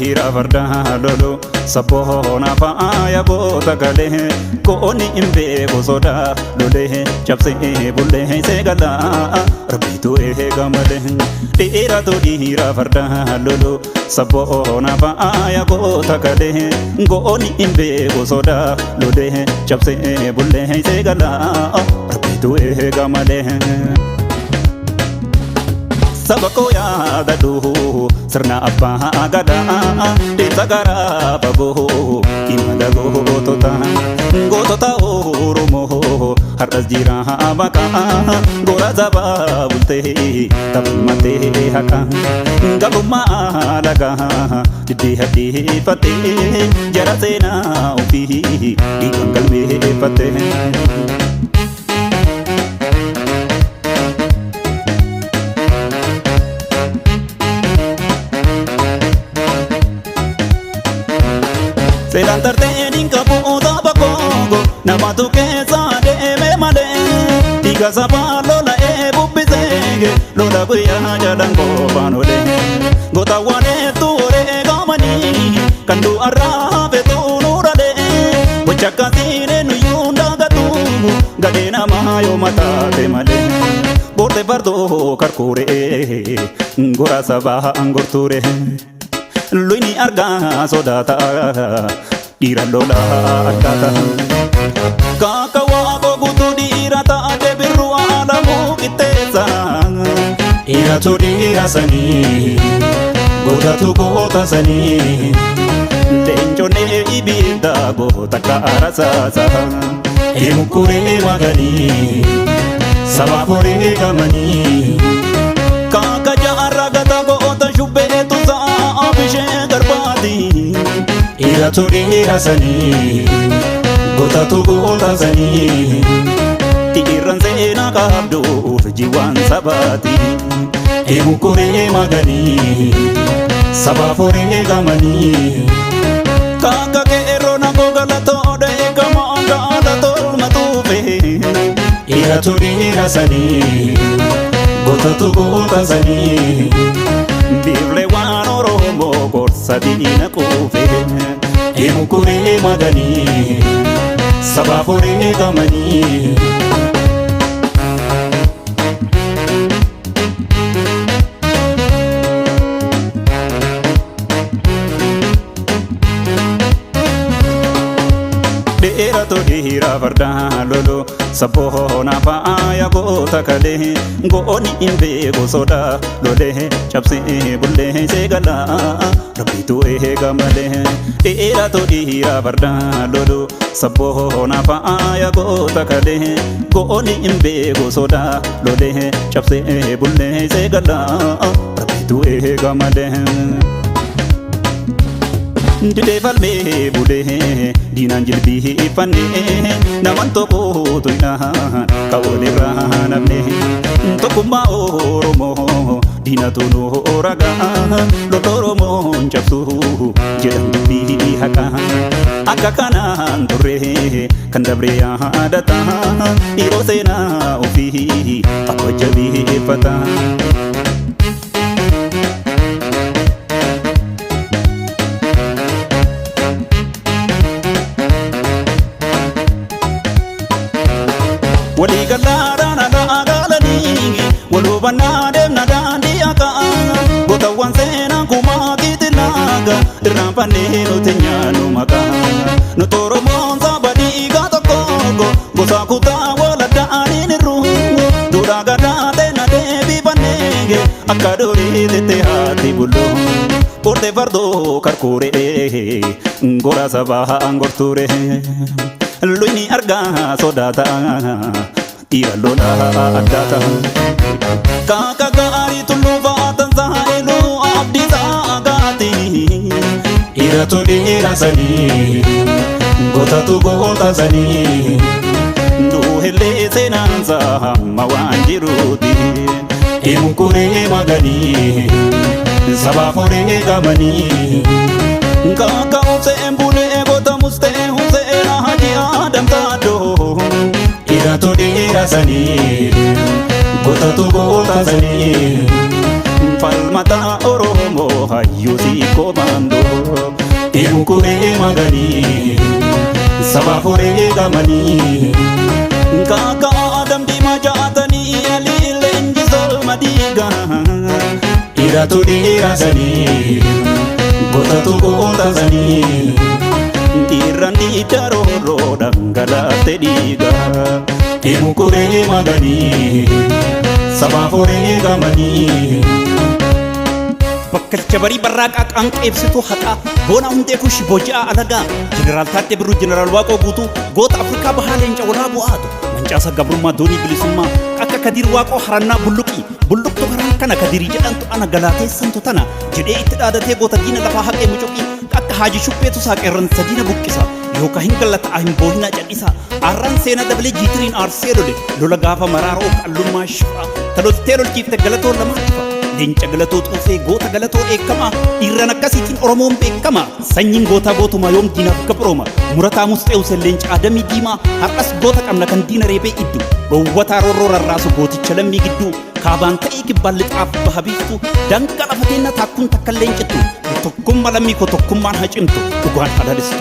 dhiira farda lolu sabboona faaya goota galee kooni hin beeku sodaa lolee cabsee bullee seegala rabbitu eega malee dhiiratu dhiira farda lolu sabboona faaya goota galee kooni hin beeku sodaa lolee cabsee bullee seegala rabbitu eega malee. Sabako yaadadhu sirna abbaa gadaa deemsa garaa fagoo imala gootota Oromoo har'as jira maqaa goora zabaa bultee taphimatee haqa galummaa lagaa diddee haddeeffattee jara seenaa ofii dhiigaan galmeeffattee. Seelaan tarteen qabuuta bakkooko namatu keessa deeme malee dhiiga sabaa lola'ee bubbisee lola guyyaa jalan qofaan olee gootawwan hedduu wareegamanii kan du'arraa feetuu nuuralee gocha akkasiin eenyuyyuu daagatu gadhee namaa yoo mataate malee boortee fardoo karkuuree goora sabaa angortuuree. Luyni argaa sodaata dhiira lola addaata kaaka waaqoo guutuu dhiira taate birruu alamuu qixxeessa dhiiratu dhiira sanii gootatu goota sanii leenconnee ibidda goota kaarasaasa eemukuree maganii sabaaf horee gamanii kaaka jaarra gata goota shubbeetu abishee garbaati dhiiratu dhiira sanii gootatu goota sanii dhiirran seenaa qabduuf jiwaan sabaati eemukuree maganii sabaaf horee gamanii kaaka qeerroo nagoo galatoodha eegamaa gaala tolma tuufe dhiiratu dhiira sanii gootatu goota sanii biiflee waan Oromoo gorsa diina quufe eemukuree maganii sabaaf horee gamanii. Dhiiratu dhiira farda lolu sabboona faaya goota galee gooni hin beeku sodaa lolee cabsee bullee seegala rabbitu eega malee. Dhiiratu dhiira farda lolu sabboona faaya goota galee gooni hin beeku sodaa lolee cabsee bullee seegala rabbitu eega malee. Didee falmee bulee diinaan jilbiifannee naman tokkotu hidhaan ka'oolirraa namne tokkummaa Oromoo diinatu nu ragaa lola Oromoon cabsuu jedhan dubbii haqa akka kanaan turree kan dabree yaadata dhiiroo seenaa ofii akka jabeeffata. Walii galaadhaan agaalanii walhubannaa deemna daandii akka gootawwan seenaan kumaa kiitilaaga irraanfannee nuti nyaannu maqaa nuti Oromoon saba dhiigaa tokko gosa kutaa waladdaaniin irru duudhaa gadaa teena deebifannee akka durii tete haati bulloo boortee fardoo karkuuree goora sabaa angortuuree. Luyni argaa sodaata dhiira lola addaata kaaka gaarii tulluu baatan saayiluu abdiisaa agaati dhiiratu dhiira sanii gootatu goota sanii duuhellee seenaansa hamma waan jiruuti eemukuree maganii sabaaf horee gamanii kaaka obseen bulee goota mustee humseen haji Adam taadoo dhiiratu dhiira sanii gootatu goota sanii falmata Oromoo hayyu Yusi komando Enkure magani Sabafore gamani Kaka adam di majatani Ali lenji sol madiga Ira tu dira sani Gota tu gota sani Tiran di daroro Danggala te diga Enkure magani Sabafore gamani Bakkalcha barii barraaqaa qaanqeebsituu haqaa boona hundee kushi boja'a alagaa jeneraal Taaddee Birruu jeneraal Waaqoo Guutuu goota Afrikaa bahaa leenca walaa bu'aatu mancaasa gabrummaa doonii bilisummaa akka Kadiir Waaqoo harannaa bulluqtu karaan kana Kadiirii jedhantu ana galaateessantu tana jedhee itti dhaadatee goota diina lafaa haqee mucuqii akka Haajii Shupheetu saaqeerransa diina buqqisa yookaan hin gallataa hin boohinaa cadhisa arraan seenaa dabalee jiitiriin aarsee lola gaafa maraaroo qallummaa shifaa taloltee lolchiifte galatoo lamaatifa Leenca galatoo xuufee goota galatoo eekama dhiirran akkasiitiin Oromoon beekama sanyiin gootaa gootuma yoom diinaaf gabrooma murataa musxee useen leenca adamii diimaa har'as goota qabna kan diina reebee iddu dhoowwataa roorroo rarraasu gooticha lammii gidduu kaabaan ta'ee kibbaan lixaaf baha biiftu danqa lafateenna taakkuun takka leencittu tokkummaa lammii koo tokkummaan hacimtu dhugaan halaalistu